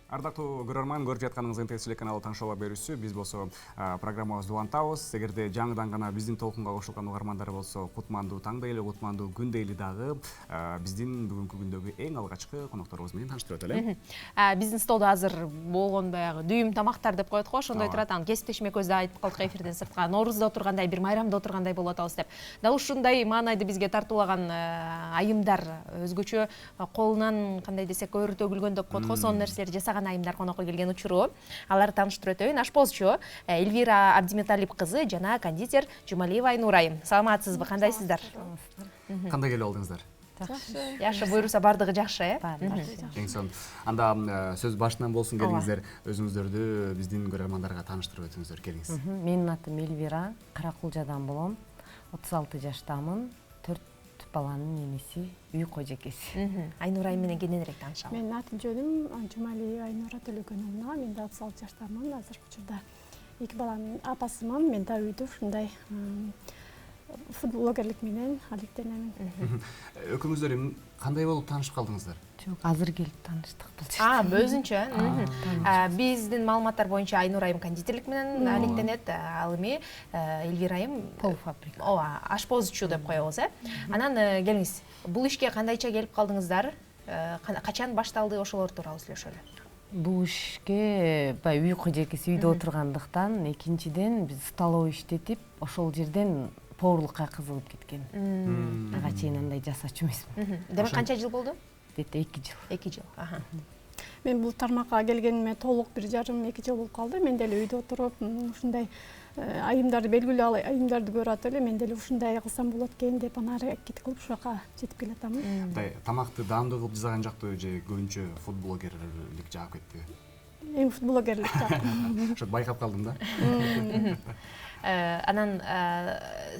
Ардактуу көрөрман, көрүп жатканыңыз НТС телеканалы Таң шоу берүүсү. Биз болсо программабызды улантабыз. Эгерде жаңыдан гана биздин толкунга кошулган угармандар болсо, кутмандуу таңда эле, кутмандуу күндө эле дагы биздин бүгүнкү күндөгү эң алгачкы конокторубуз менен тааныштырып өтөлү. Биздин столдо азыр болгон баягы дүйүм тамактар деп коет го, ошондой турат. Кесиптешиме көздө айтып калдык эфирден сыртка. Ноорузда отургандай, бир майрамда отургандай болуп атабыз деп. Дал ушундай маанайды бизге тартуулаган айымдар, өзгөчө колунан кандай десек өрү төгүлгөн деп коет го, сонун нерселерди жасаган айымдар конокко келген учуру. Аларды тааныштырып өтөйүн. Ашпозчу Эльвира Абдиметалип кызы жана кондитер Жумалиева Айнур айым. Саламатсызбы, кандайсыздар? Кандай келип алдыңыздар? Жакшы, буйруса бардыгы жакшы, Эң сонун. Анда сөз башынан болсун, келиңиздер, өзүңүздөрдү биздин көрөрмандарга тааныштырып өтүңүздөр, келиңиз. Менин атым Эльвира, Каракулжадан болом. 36 жаштамын. 4 баланын энеси, үй кожекеси. Айнур айым менен кененирээк таанышалы. Менин аты жөнүм Жумалиева Айнура Төлөгөнова. Мен 36 жаштамын. Азыркы учурда 2 баланын апасымын. Мен да үйдө ушундай блогерлик менен алектенемин. Экөөңүздөр кандай болуп таанышып калдыңыздар? Жок, азыр келип тааныштык бул жерде. Өзүнчө. Биздин маалыматтар боюнча Айнур айым кондитерлик менен алектенет, ал эми Эльвира айым полфабрика. Ооба, ашпозчу деп коебуз, Анан келиңиз, бул ишке кандайча келип калдыңыздар? Качан башталды, ошолор тууралуу сүйлөшөлү. Бул ишке үй кожекеси үйдө отургандыктан, экинчиден биз столовый иштетип, ошол жерден поварлыкка кызыгып кеткен. Ага чейин андай жасачу эмесмин. Демек канча жыл болду? Где-то 2 жыл. 2 жыл. Мен бул тармакка келгениме толук 1,5-2 жыл болуп калды. Мен деле үйдө отуруп, ушундай айымдарды, белгилүү айымдарды көрүп атып эле, мен деле ушундай кылсам болот экен деп аны аракет кылып ушуга жетип келатамын. Тамакты даамдуу кылып жасаган жактуу же көбүнчө фудблогерлик жагып кетти? Эң фудблогерлик жагып. Ошо байкап калдым да. Анан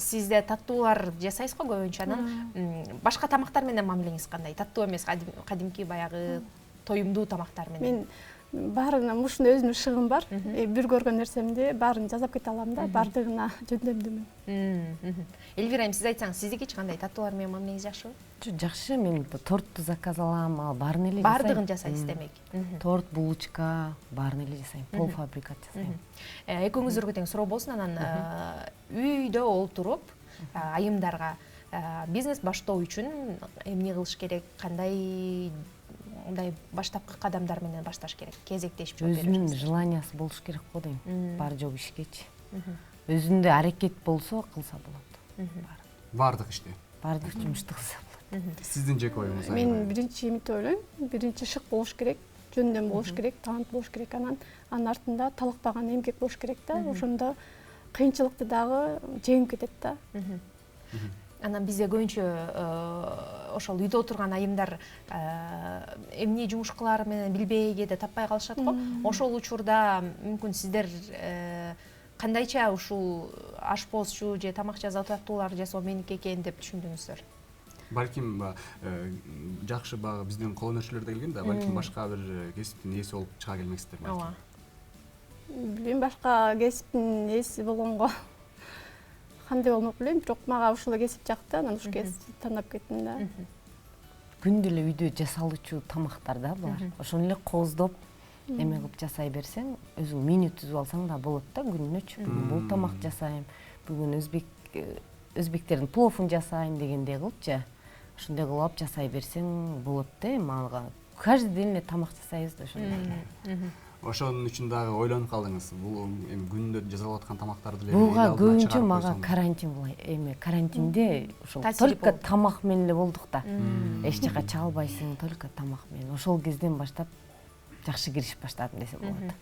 сизде таттуулар жасайсызбы көбүнчө? Анан башка тамактар менен мамилеңиз кандай? Таттуу эмес, кадимки баягы тоюмдуу тамактар менен. Мен баарына ушундай өзүмдүн шыгым бар. Бир көргөн нерсемди баарын жасап кете алам да, бардыгына жөндөмдүмүн. Эльвира айым, сиз айтсаңыз, сиздикичи кандай? Таттуулар менен мамилеңиз жакшыбы? Жакшы, мен тортты заказ алам, ал баарын эле жасайм. Бардыгын жасайсыз демек. Торт, булочка, баарын эле жасайм. Полфабрикат жасайм. Экөөңүздөргө тең суроо болсун, анан үйдө олтуруп айымдарга бизнес баштоо үчүн эмне кылыш керек, кандай мындай баштапкы кадамдар менен башташ керек? Кезектешип жооп бериңиз. Өзүнүн желаниясы болуш керек го дейм. Бар жок ишкечи. Өзүндө аракет болсо кылса болот. Бардык иште. Бардык жумушту кылса болот. Сиздин жеке оюңуз? Мен биринчи эмне ойлойм, биринчи шык болуш керек, жөндөм болуш керек, талант болуш керек, анан артында талыкпаган эмгек болуш керек да. Ошондо кыйынчылыкты дагы жеңип кетет да. Анан бизде көбүнчө ошол үйдө отурган айымдар эмне жумуш кылаары менен билбей кээде таппай калышат го. Ошол учурда мүмкүн сиздер кандайча ушул ашпозчу же тамак жасоо, таттуулар жасоо меники экен деп түшүндүңүздөр? Балким жакшы биздин колөнөрчүлөр да келген да, балким башка бир кесиптин ээси болуп чыга келмексиздер балким. Ооба. Билбейм, башка кесиптин ээси болгонго кандай болмок билем, бирок мага ушул кесип жакты, анан ушул кесипти тандап кеттим да. Күндө эле үйдө жасалуучу тамактар да булар. Ошону эле кооздоп эме кылып жасай берсең, өзүң меню түзүп алсаң да болот да күнүнөчү. Бул тамак жасайм, бүгүн өзбектердин пловун жасайм дегендей кылыпчы. Ошондой кылып жасай берсең болот да. Мага каждый день эле тамак жасайбыз да ошондой. Ошонун үчүн дагы ойлонуп калдыңыз. Бул эми күндө жасалып аткан тамактарды эле буга көбүнчө мага карантин карантинде ошол только тамак менен эле болдук да. Эч жака чыга албайсың, только тамак менен. Ошол кезден баштап жакшы киришип баштадым десе болот.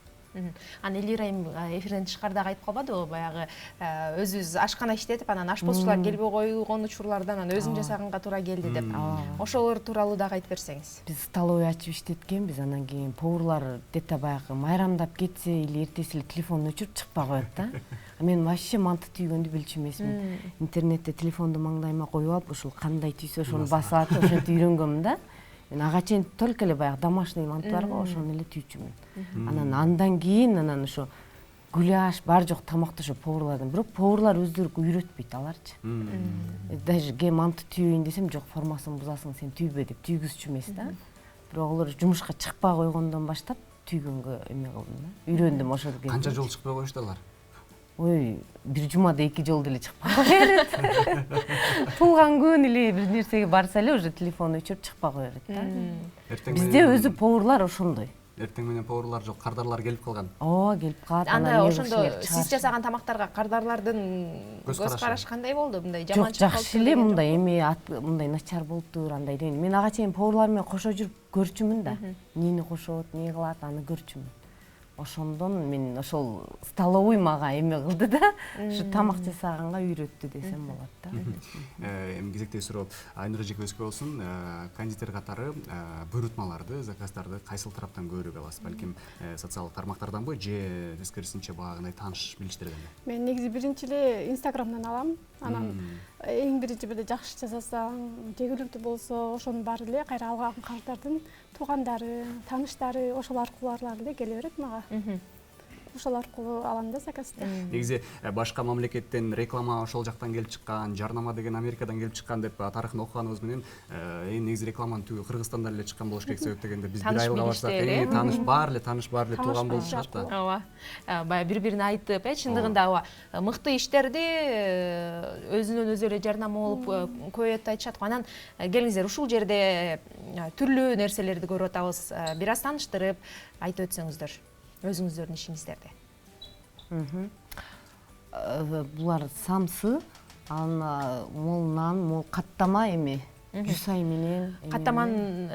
Анан Эльвира айым эфирден тышкарыда айтып калбадыбы, баягы өзүбүз ашкана иштетип, анан ашпозчулар келбей койгон учурларда анан өзүм жасаганга туура келди деп. Ошолор тууралуу дагы айтып берсеңиз. Биз столовый ачып иштеткенбиз, анан кийин поварлар где-то баягы майрамдап кетсе или эртеси эле телефонун өчүрүп чыкпай коет да. Мен вообще манты түйгөндү билчү эмесмин. Интернетте телефонду маңдайыма коюп алып, ушул кандай түйсө ошону басып атып, ошентип үйрөнгөмүн да. Мен ага чейин только эле баягы домашний манты бар го, ошону эле түйчүмүн. Андан кийин ошо гуляш бар жок тамакты ошо поварлардан, бирок поварлар өздөрү үйрөтпөйт аларчы. Даже манты түйөйүн десем, жок, формасын бузасың, сен түйбө деп түйгүзчү эмес да. Бирок алар жумушка чыкпай койгондон баштап түйгөнгө эме кылдым да. Үйрөндүм ошол кезде. Канча жол чыкпай коюшталар? Ой, бир жумада 2 жолду эле чыкпай коерет. Туулган күн эле бир нерсеге барса эле уже телефон өчүрүп чыкпай коерет да. Бизде өзү поварлар ошондой. Эртең менен поварлар жок, кардарлар келип калган. Ооба, келип калат. Анда ошондо сиз жасаган тамактарга кардарлардын көз карашы кандай болду? Мындай жаман чыкып калды? Жакшы эле, мындай эми мындай начар болуптур, андай дейм. Мен ага чейин поварлар менен кошо жүрүп көрчүмүн да. Эмнени кошот, эмне кылат, аны көрчүмүн. Ошондон мен ошол столовый мага эме кылды да, ушу тамак жасаганга үйрөттү десем болот да. Эми кезектеги суроо Айнура эжекебизге болсун. Кондитер катары буйрутмаларды, заказдарды кайсыл тараптан көбүрөөк аласыз? Балким социалдык тармактарданбы же тескерисинче багындай тааныш билиштерден? Мен негизи биринчи эле Инстаграмдан алам. Анан эң биринчи бирде жакшы жасасаң, жегиликтүү болсо, ошонун баары эле кайра алган кардардын туугандары, тааныштары, ошол аркылуулар эле келе берет мага. Ошол аркылуу алам да заказды. Негизи башка мамлекеттен реклама ошол жактан келип чыккан, жарнама деген Америкадан келип чыккан деп тарыхын окуганыбыз менен негизи рекламанын түгү Кыргызстандан эле чыккан болуш керек, себеп дегенде биз бир айылга барсак, тааныш баары эле тууган болушат да. Ооба. Баягы бири-бирине айтып, чындыгында ооба. Мыкты иштерди өзүнөн өзү эле жарнама болуп көбөйөт айтышат го. Анан келиңиздер ушул жерде түрлүү нерселерди көрүп атабыз. Бир аз тааныштырып айтып өтсөңүздөр өзүңүздөрдүн ишиңиздерди. Булар самсы, аны мол нан, мол каттама эми, жусай менен. Каттаманын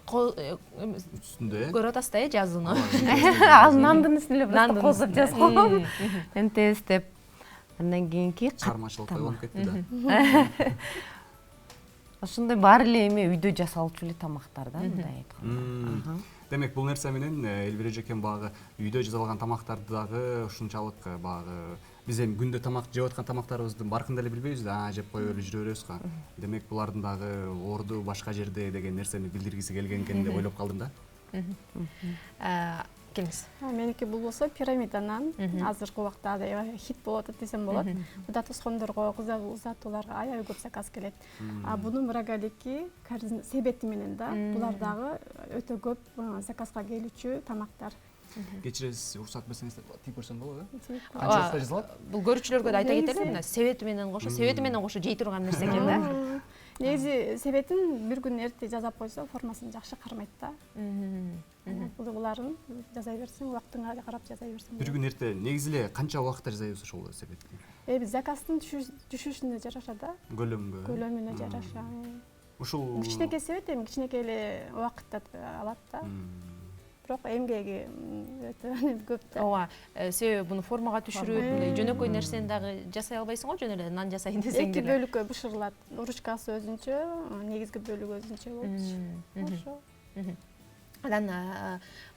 Үстүндө көрүп атасыз да, жазууну. Ал нандын үстүнө просто козуп жазгам. Энтес деп. Андан кийинки кармачылык болуп кетти да. Ошондой баары эле эми үйдө жасалчу эле тамактар да, мындай айтканда. Демек, бул нерсе менен Элвира эжекем багы үйдө жасалган тамактарды дагы ушунчалык багы биз эми күндө тамак жеп аткан тамактарыбыздын баркын деле билбейбиз да, жеп коюп эле жүрө беребиз го. Демек, булардын дагы орду башка жерде деген нерсени билдиргиси келген экен деп ойлоп калдым да. Келиңиз. Меники бул болсо пирамиданан азыркы убакта хит болуп атат десем болот. Буда тоскондорго, кыз узатууларга аябай көп заказ келет. Бунун рогалики себети менен да булар дагы өтө көп заказга келүүчү тамактар. Кечиресиз, уруксат берсеңиз тип көрсөм болобу? Канчасы жазылат? Бул көрүүчүлөргө да айта кетели, мына себети менен кошо жей турган нерсе экен да. Негизи себетин бир күн эрте жазап койсо, формасын жакшы кармайт да. Буларын жаза берсең, убактыңа карап жаза берсең. Бир күн эрте негизи эле канча убакытта жасайбыз ошол себетти? Биз заказдын түшүшүнө жараша да. Көлөмүнө жараша. Ушул кичинекей себет эми кичинекей эле убакытта алат да. Бирок эмгеги өтө көп да. Ооба, себеби буну формага түшүрүп, жөнөкөй нерсени дагы жасай албайсың го, жөн эле нан жасайын десең деле. 2 бөлүккө бышырылат. Ручкасы өзүнчө, негизги бөлүгү өзүнчө болот. Ошо. Анан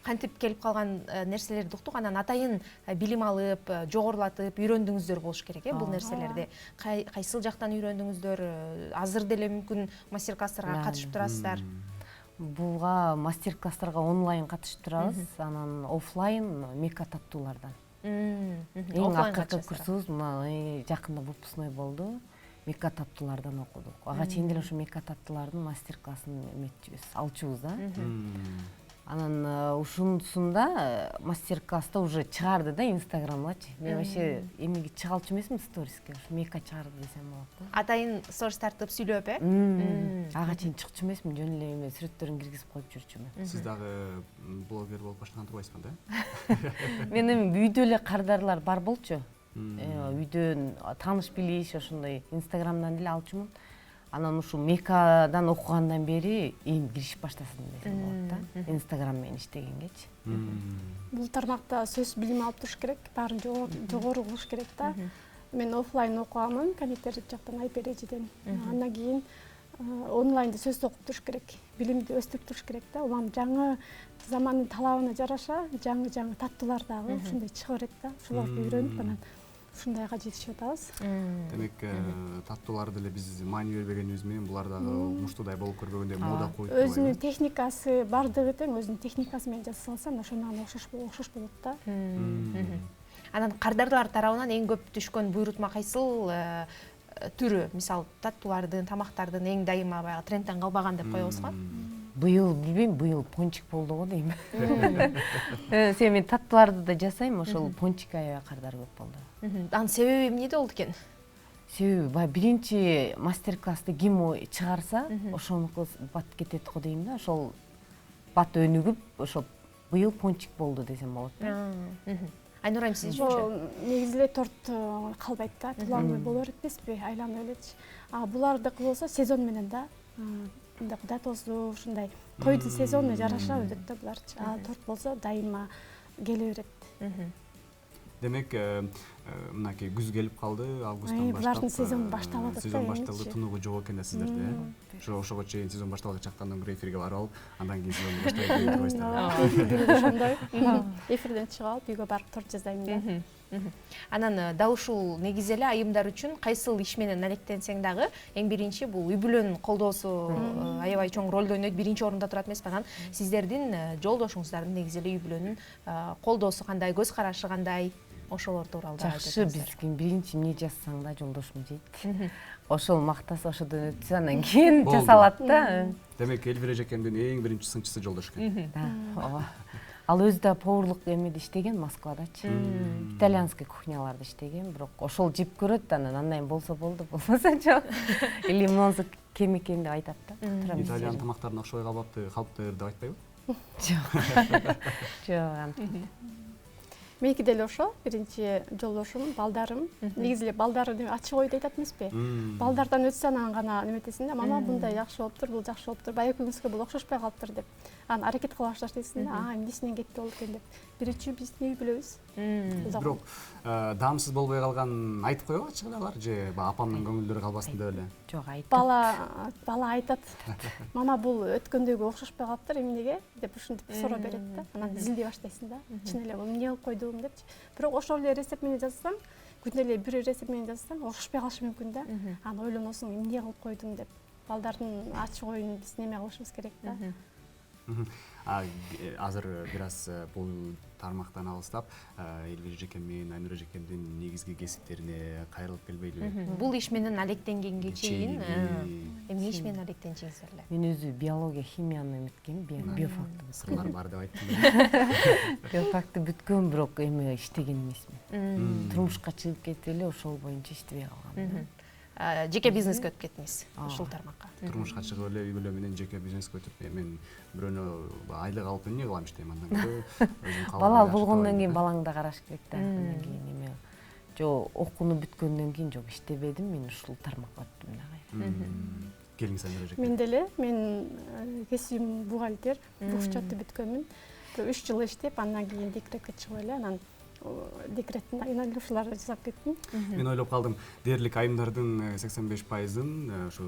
кантип келип калган нерселерди уктук, анан атайын билим алып, жогорулатып, үйрөндүңүздөр болуш керек бул нерселерди. Кайсыл жактан үйрөндүңүздөр? Азыр деле мүмкүн мастер-класстарга катышып турасыздар. Буга мастер-класстарга онлайн катышып турабыз, анан офлайн мека таттуулардан. Эң акыркы курсубуз жакында выпускной болду. Мека таттуулардан окудук. Ага чейин деле ошо мека таттуулардын мастер-классын эметчүбүз, алчубуз да. Анан ушунусунда мастер-класста уже чыгарды да Инстаграмгачы. Мен вообще эмеге чыгалчу эмесмин сториске, ушу мека чыгарды десем болот да. Атайын сторис тартып сүйлөп, Ага чейин чыкчу эмесмин, жөн эле эме сүрөттөрүн киргизип коюп жүрчүмүн. Сиз дагы блогер болуп баштаган турбайсызбы да? Мен эми үйдө эле кардарлар бар болчу. Үйдөн тааныш билиш ошондой Инстаграмдан эле алчумун. Анан ушу мекадан окугандан бери эми киришип баштасын десем болот да. Инстаграм менен иштегенгечи. Бул тармакта сөз билим алып туруш керек, баарын жогору кылыш керек да. Мен офлайн окугамын, кондитер жактан IPRG-ден. Андан кийин онлайнда сөз окуп туруш керек, билимди өстүрүп туруш керек да. Улам жаңы замандын талабына жараша жаңы таттуулар дагы ушундай чыга берет да. Ошолорду үйрөнүп анан ушундайга жетишип атабыз. Демек, таттууларды эле биз маани бербегенибиз менен булар дагы муштуудай болуп көрбөгөндөй мода коюп турбайбы? Өзүнүн техникасы бардыгы тең, өзүнүн техникасы менен жасаса алсам, ошондон окшош болот да. Анан кардарлар тарабынан эң көп түшкөн буйрутма кайсыл түрү? Мисалы, таттуулардын, тамактардын эң дайыма баягы трендтен калбаган деп коебуз го. быйыл билбейм, быйыл пончик болду го дейм. Сен мен таттууларды да жасайм, ошол пончик аябай кардар көп болду. Анын себеби эмнеде болду экен? Себеби баягы биринчи мастер-классты ким чыгарса, ошонуку бат кетет го дейм да. Ошол бат өнүгүп, ошо быйыл пончик болду десем болот. Айнура айым сиз үчүнчү? Негизи эле торт калбайт да, туланмай боло берет эмеспи, айланып элечи. Булардыкы болсо сезон менен да, мындай Кудай тоосу ушундай тойдун сезонуна жараша өтөт да буларчы. Торт болсо дайыма келе берет. Демек, мынакей күз келип калды, августтан баштап. Булардын сезону башталып атат. Сезон башталды, тунугу жок экен да сиздерде. Ошого чейин сезон башталган чактан көрө эфирге барып алып, андан кийин сезонду баштайт деп турбайсыздар. Ошондой. Эфирден чыгып алып үйгө барып торт жасайм да. Анан дал ушул негизи эле айымдар үчүн кайсыл иш менен алектенсең дагы эң биринчи бул үй бүлөнүн колдоосу аябай чоң ролду ойнойт, биринчи орунда турат эмеспи? Анан сиздердин жолдошуңуздардын негизи эле үй бүлөнүн колдоосу кандай, көз карашы кандай? Ошолор тууралуу Жакшы, биздин биринчи эмне жазсаң да жолдошум дейт. Ошол мактаса ошодон өтсө, анан кийин жасалат да. Демек, Эльвира эжекемдин эң биринчи сынчысы жолдош экен. Ооба. Ал өзү да поварлык эмеде иштеген, Москвадачы. Итальянский кухняларда иштеген, бирок ошол жеп көрөт, анан болсо болду, болбосо жок. Или монсу кем экен деп айтат да. Итальян тамактарына окшобой калыптыр деп айтпайбы? Жок. Жок. Меники деле ошо, биринчи жолдошум, балдарым. Негизи эле балдары ачык ойдо айтат эмеспи? Балдардан өтсө анан гана неметесиң да, мама мындай жакшы болуптур, бул жакшы болуптур, баягы экөөбүзгө бул окшошпой калыптыр деп. Анан аракет кыла баштайсың да, эмнесинен кетти болду экен деп. Биринчи биздин үй бүлөбүз. Бирок даамсыз болбой калган айтып койгончу алар же апамдын көңүлдөрү калбасын деп эле. Жок, айтат. Бала айтат. Мама бул өткөндөгү окшошпой калыптыр, эмнеге деп ушинтип суроо берет да. Анан изилдей баштайсың да. Чын эле эмне кылып койдум депчи. Бирок ошол эле рецепт менен жазсаң, күндө эле бир рецепт менен жазсаң, окшошпой калышы мүмкүн да. Анан ойлоносуң, эмне кылып койдум деп. Балдардын ачык оюн биз неме кылышыбыз керек да. Азыр бир аз бул тармактан алыстап, Эльвира эжекем менен Айнура эжекемдин негизги кесиптерине кайрылып келбейлиби? Бул иш менен алектенгенге чейин эмне иш менен алектенчиңиздер эле? Мен өзү биология, химияны эметкем, биофакты. Сырлар бар деп айттым. Биофакты бүткөн, бирок эми иштеген эмесмин. Турмушка чыгып кетип эле ошол боюнча иштебей калгам. Жеке бизнеске өтүп кеттиңиз ушул тармакка. Турмушка чыгып эле үй бүлө менен жеке бизнеске өтүп, мен бирөөнө айлык алып эмне кылам иштейм андан көрө өзүм калган. Бала болгондон кийин балаңды караш керек да. Андан кийин эме окууну бүткөндөн кийин жок иштебедим, мен ушул тармакка өттүм дагы. Келиңиз Айнура эжеке. Мен деле, мен кесибим бухгалтер, бухучетти бүткөнмүн. 3 жыл иштеп, андан кийин декретке чыгып эле, анан декреттин айналышууларды жасап кеттим. Мен ойлоп калдым, дээрлик айымдардын 85%-ын ушу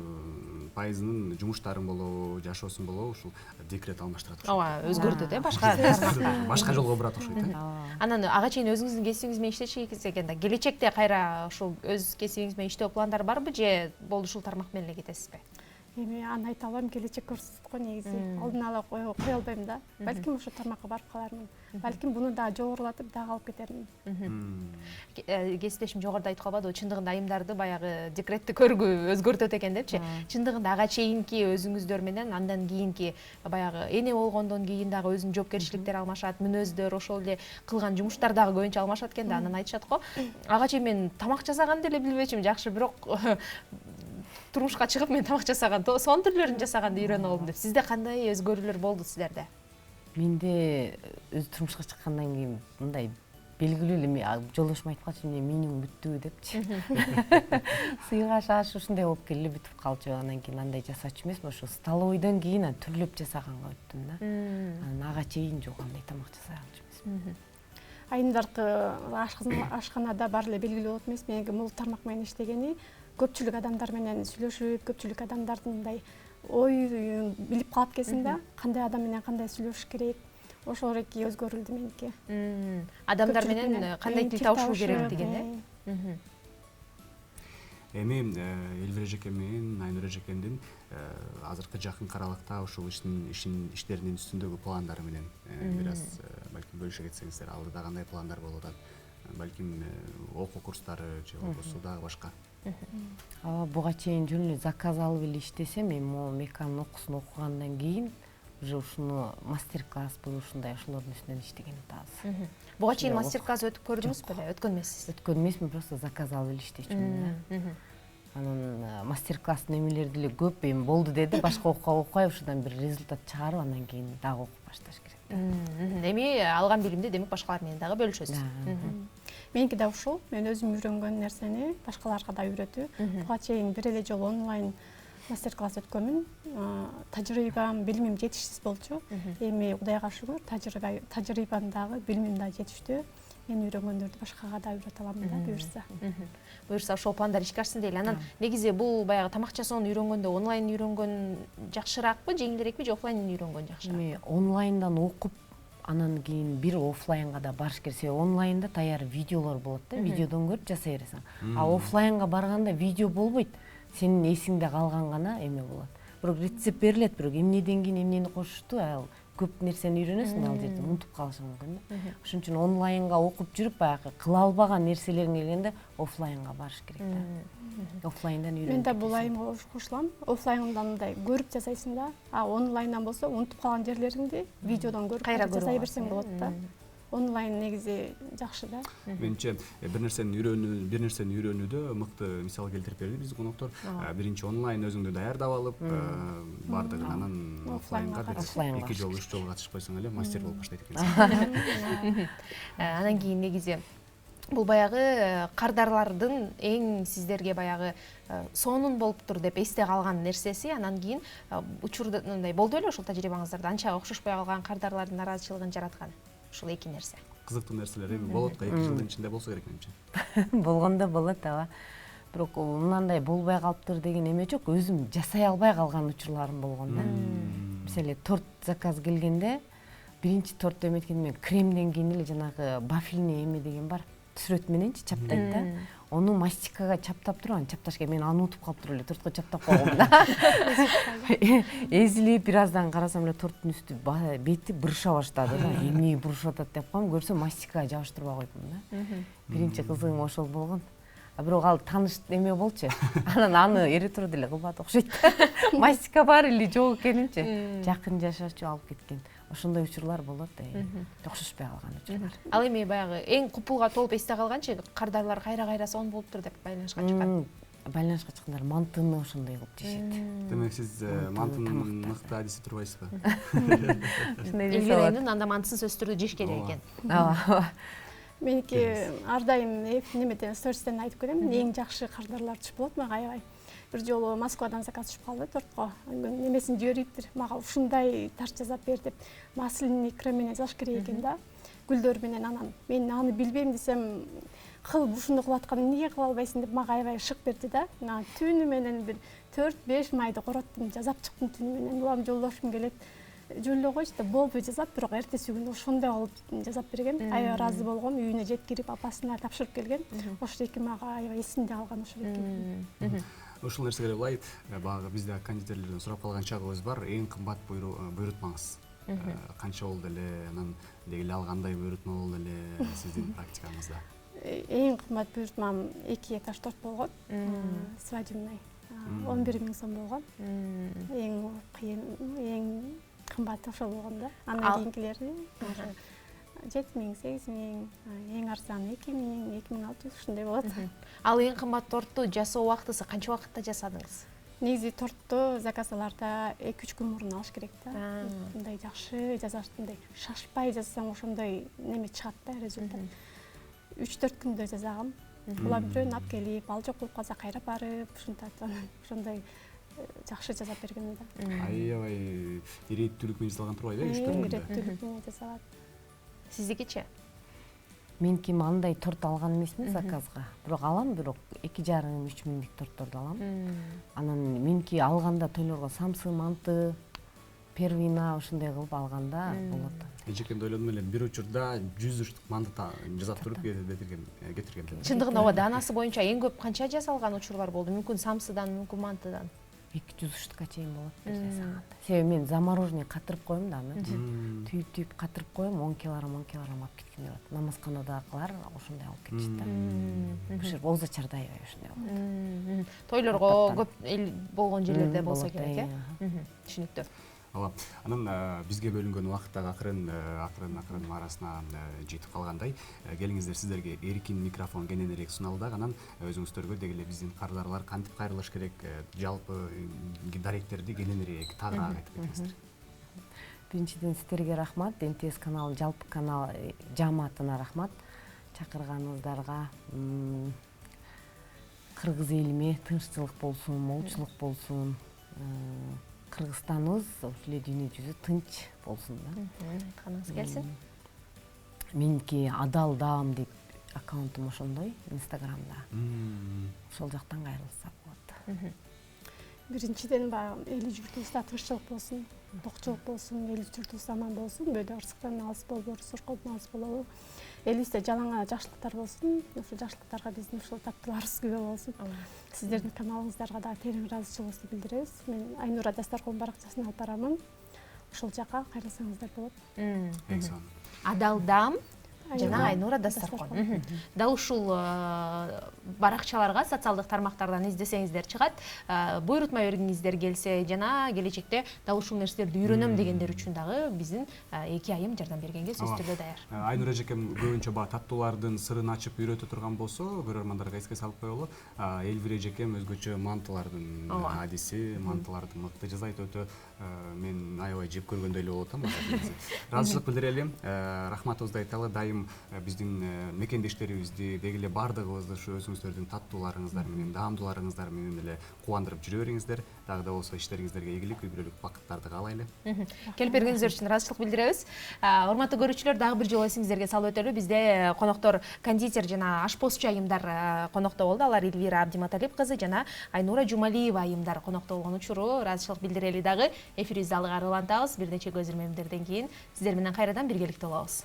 пайызынын жумуштарын болобу, жашоосун болобу ушул декрет алмаштырат. Ооба, өзгөртөт башка тармакка. Башка жолго бурат окшойт. Анан ага чейин өзүңүздүн кесибиңиз менен иштешиңиз экен да, келечекте кайра ушул өз кесибиңиз менен иштөө пландар барбы же болду ушул тармак менен эле кетесизби? Эми аны айта албайм, келечек көрсөтөт го негизи. Алдын ала кое албайм да. Балким ошол тармакка барып калармын. Балким буну дагы жогорулатып дагы алып кетермин. Кесиптешим жогоруда айтып калбадыбы, чындыгында айымдарды баягы декретти көргү өзгөртөт экен депчи. Чындыгында ага чейинки өзүңүздөр менен андан кийинки баягы эне болгондон кийин дагы өзүнүн жоопкерчиликтери алмашат, мүнөздөр, ошол эле кылган жумуштар дагы көбүнчө алмашат экен да. Анан айтышат го, ага чейин мен тамак жасаганды эле билбечүмүн, жакшы, бирок турмушка чыгып мен тамак жасаган, сонун түрлөрүн жасаганды үйрөнүп алдым деп. Сизде кандай өзгөрүүлөр болду силерде? Менде өз турмушка чыккандан кийин мындай белгилүү эле жолдошум айтып калчу, менин бүттү депчи. Сыйга шаш ушундай болуп келе бүтүп калчу. Андан кийин андай жасачу эмесмин, ошо столовойдон кийин түрлөп жасаганга өттүм да. Анан ага чейин жок андай тамак жасаганчу эмесмин. Айымдардыкы ашканада баары эле белгилүү болот эмес, менин бул тармак менен иштегени көпчүлүк адамдар менен сүйлөшүп, көпчүлүк адамдардын мындай оюн билип калат экенсиң да, кандай адам менен кандай сүйлөшүш керек. Ошол эки өзгөрүлдү меники. Адамдар менен кандай тил табышуу керек деген, Эми Эльвира эжекем менен Айнура эжекемдин азыркы жакын аралыкта ушул иштеринин үстүндөгү пландары менен бир аз балким бөлүшө кетсеңиздер, алдыда кандай пландар болуп атат? Балким окуу курстары же болбосо дагы башка. Буга чейин жөн эле заказ алып эле иштесем, эми могу меканын окуусун окугандан кийин уже ушуну мастер-класс болуп ушундай ошолордун үстүнөн иштеген атабыз. Буга чейин мастер-класс өтүп көрдүңүз беле? Өткөн эмессиз? Өткөн эмесмин, просто заказ алып эле иштечүмүн да. Анан мастер-класстын эмелери деле көп, эми болду деди, башка окуй, ушудан бир результат чыгарып, андан кийин дагы окуп башташ керек. Эми алган билимди демек башкалар менен дагы бөлүшөсүз. Меники да ушул. Мен өзүм үйрөнгөн нерсени башкаларга да үйрөтүү. Буга чейин бир эле жолу онлайн мастер-класс өткөнмүн. Тажрыйбам, билимим жетишсиз болчу. Эми Кудайга шүгүр, тажрыйбам дагы, билимим да жетиштүү. Мен үйрөнгөндөрдү башкага да үйрөтө алам да, буюрса. Буюрса ошол пландар ишке ашсын дейли. Анан негизи бул баягы тамак жасоону үйрөнгөндө онлайн үйрөнгөн жакшыраакпы, жеңилирээкпи же офлайн үйрөнгөн жакшыраак? Эми онлайндан окуп, анан кийин бир офлайнга да барыш керек. Себеби онлайнда даяр видеолор болот да, видеодон көрүп жасай бересиң. А офлайнга барганда видео болбойт. Сенин эсиңде калган гана эме болот. Бирок рецепт берилет, бирок эмнеден кийин эмнени кошушту, ал көп нерсени үйрөнөсүң, ал жерде унутуп калышың мүмкүн да. Ошон үчүн онлайнга окуп жүрүп, баягы кыла албаган нерселериң келгенде офлайнга барыш керек да. Офлайндан үйрөнүп. Мен да бул айымга кошулам. Офлайндан мындай көрүп жасайсың да. А онлайндан болсо унутуп калган жерлериңди видеодон көрүп жасай берсең болот да. Онлайн негизи жакшы да. Менимче бир нерсени үйрөнүүдө мыкты мисал келтирип берди биздин коноктор. Биринчи онлайн өзүңдү даярдап алып, бардыгын анан офлайнга эки жолу, үч жолу катышып койсоң эле мастер болуп баштайт экенсиң. Анан кийин негизи бул баягы кардарлардын эң сиздерге баягы сонун болуптур деп эсте калган нерсеси, анан кийин учурда мындай болду беле ошол тажрыйбаңыздарда анча окшошпой калган кардарлардын нааразычылыгын жараткан. Ушул эки нерсе. Кызыктуу нерселер эми болот да, 2 жылдын ичинде болсо керек менимче. Болгондо болот ооба. Бирок мынандай болбой калыптыр деген эме жок. Өзүм жасай албай калган учурларым болгон да. Мисалы торт заказ келгенде, биринчи торт эметкенде мен кремден кийин эле жанагы бафельный эме деген бар. Сүрөт мененчи чаптайт да. Ону мастикага чаптап туруп, анан чапташка мен аны унутуп калыптыр эле, тортко чаптап койгом да. Эзилип бир аздан карасам эле торттун үстү бети буруша баштады да. Эмне бурушуп атат деп коем, көрсөм мастикага жабыштырбай койдум да. Биринчи кызыгым ошол болгон. Бирок ал тааныш эме болчу. Анан аны эре тура деле кылбады окшойт. Мастика бар или жок экенинчи. Жакын жашачу алып кеткен. Ошондой учурлар болот да. Окшошпой калган учурлар. Ал эми баягы эң купулга толуп эсте калганчы кардарлар кайра сонун болуптур деп байланышка чыккан. Байланышка чыккандар мантыны ошондой кылып жешет. Демек сиз мантынын мыкты адиси турбайсызбы? Элвирайнын анда мантысын сөзсүз түрдө жеш керек экен. Ооба. Меники ар дайым немеден стористен айтып келем. Эң жакшы кардарлар түшүп болот мага аябай. Бир жолу Москвадан заказ түшүп калды тортко. Немесин жибериптир. Мага ушундай тарт жасап бер деп. Маслини крем менен жасаш керек экен да. Гүлдөр менен анан. Мен аны билбейм десем, кыл ушуну кылып аткан эмнеге кыла албайсың деп мага аябай шык берди да. Түнү менен бир 4-5 майды короттум, жасап чыктым түнү менен. Улам жолдошум келет. Жөлдө койчу да болбой жасап, бирок эртеси күнү ошондой кылып жасап берген. Аябай ыраазы болгом. Үйүнө жеткирип апасына тапшырып келген. Ошол эки мага аябай эсимде калган ошол эки. Ушул нерсеге ылай, багы бизде кондитерлерден сурап калган чагыбыз бар. Эң кымбат буйрутмаңыз канча болду эле, анан деги ал кандай буйрутма болду эле сиздин практикаңызда? Эң кымбат буйрутмам 2 этаж торт болгон. Свадебный. 11.000 сом болгон. Эң кыйын, эң кымбат ошол болгон да. Андан кийинкилери 7.000, 8.000, эң арзаны 2.000, 2.600 ушундай болот. Ал эң кымбат тортту жасоо убактысы канча убакытта жасадыңыз? Негизи тортту заказ аларда 2-3 күн мурун алыш керек да. Мындай жакшы жасаш, мындай шашпай жасасаң ошондой неме чыгат да, результат. 3-4 күндө жасагам. Улам бирөөнү алып келип, ал жок болуп калса кайра барып, ушинтип анан ошондой жакшы жасап берген да. Аябай ирээттүүлүк менен жасалган турбайбы? 3-4 күндө. Ирээттүүлүк менен жасалат. Сиздикичи? Мен ким андай торт алган эмесмин заказга. Бирок алам, бирок 2,5-3 миңдик тортторду алам. Анан менки алганда тойлорго самсы, манты, первина ошондой кылып алганда болот. Эжекемде ойлодум эле, бир учурда 100 штук манты жасап туруп кетирген. Чындыгында ооба даанасы боюнча эң көп канча жасалган учурлар болду? Мүмкүн самсыдан, мүмкүн мантыдан. 200 штукка чейин болот жасаганда. Себеби мен замороженный катырып коем да аны. Түйүп катырып коем, 10 килограмм алып кеткендер болот. Намазканадагылар ошондой алып кетишет да. Ошо Оза Чардаева ошондой болот. Тойлорго көп эл болгон жерлерде болсо керек, э? Түшүнүктүү. ооба анан бизге бөлүнгөн убакыт дагы акырын арасына жетип калгандай келиңиздер сиздерге эркин микрофон кенен элек суналды анан өзүңүздөргө деги эле биздин кардарлар кантип кайрылыш керек жалпы даректерди кененирээк тагыраак айтып кетиңиздер. Биринчиден сиздерге рахмат, НТС канал жалпы канал жааматына рахмат. Чакырганыңыздарга кыргыз элиме тынччылык болсун, молчулук болсун. Кыргызстаныбыз ушул эле дүйнө жүзү тынч болсун да. Айтканыңыз келсин. Меники Адал Даам деп аккаунтум ошондой Инстаграмда. Ошол жактан кайрылса болот. Биринчиден баягы эли журтубузда тынччылык болсун, токчулук болсун, эли журтубуз аман болсун, бөөдө ырсыктан алыс болобу, соркодон алыс болобу. Элибизде жалаңа жакшылыктар болсун, ошол жакшылыктарга биздин ушул таптыларыбыз күбө болсун. Сиздердин каналыңыздарга да терең ыраазычылыгыбызды билдиребиз. Мен Айнура Дастаркон баракчасын алып барамын. Ошол жакка кайрылсаңыздар болот. Адал Даам жана Айнура Дастаркон. Дал ушул баракчаларга социалдык тармактардан издесеңиздер чыгат. Буйрутма бергиңиздер келсе жана келечекте дал ушул нерселерди үйрөнөм дегендер үчүн дагы биздин 2 айым жардам бергенге сөзсүз түрдө даяр. Айнура эжекем көбүнчө баягы таттуулардын сырын ачып үйрөтө турган болсо, көрөрмандарга эске салып коелу. Элвира эжекем өзгөчө мантылардын адиси, мантыларды мыкты жасайт, өтө мен аябай жеп көргөндөй эле болуп атам. Ыраазычылык билдирели. Рахматыбызды айталы, дайым биздин мекендештерибизди деги эле баардыгыбызды ушу өзүңүздөрдүн таттууларыңыздар менен, даамдууларыңыздар менен эле кубандырып жүрө бериңиздер. Дагы да болсо иштериңиздерге ийгилик, үй бүлөлүк бакыттарды каалайлы. Келип бергениңиздер үчүн ыраазычылык билдиребиз. Урматтуу көрүүчүлөр, дагы бир жолу эсиңиздерге салып өтөлү. Бизде коноктор кондитер жана ашпозчу айымдар конокто болду. Алар Элвира Абдиматалип кызы жана Айнура Жумалиева айымдар конокто болгон учуру ыраазычылык билдирели дагы. Эфирибизди алыгы улантабыз. Бир нече көзүрмөмдөрдөн кийин сиздер менен кайрадан биргеликте болобуз.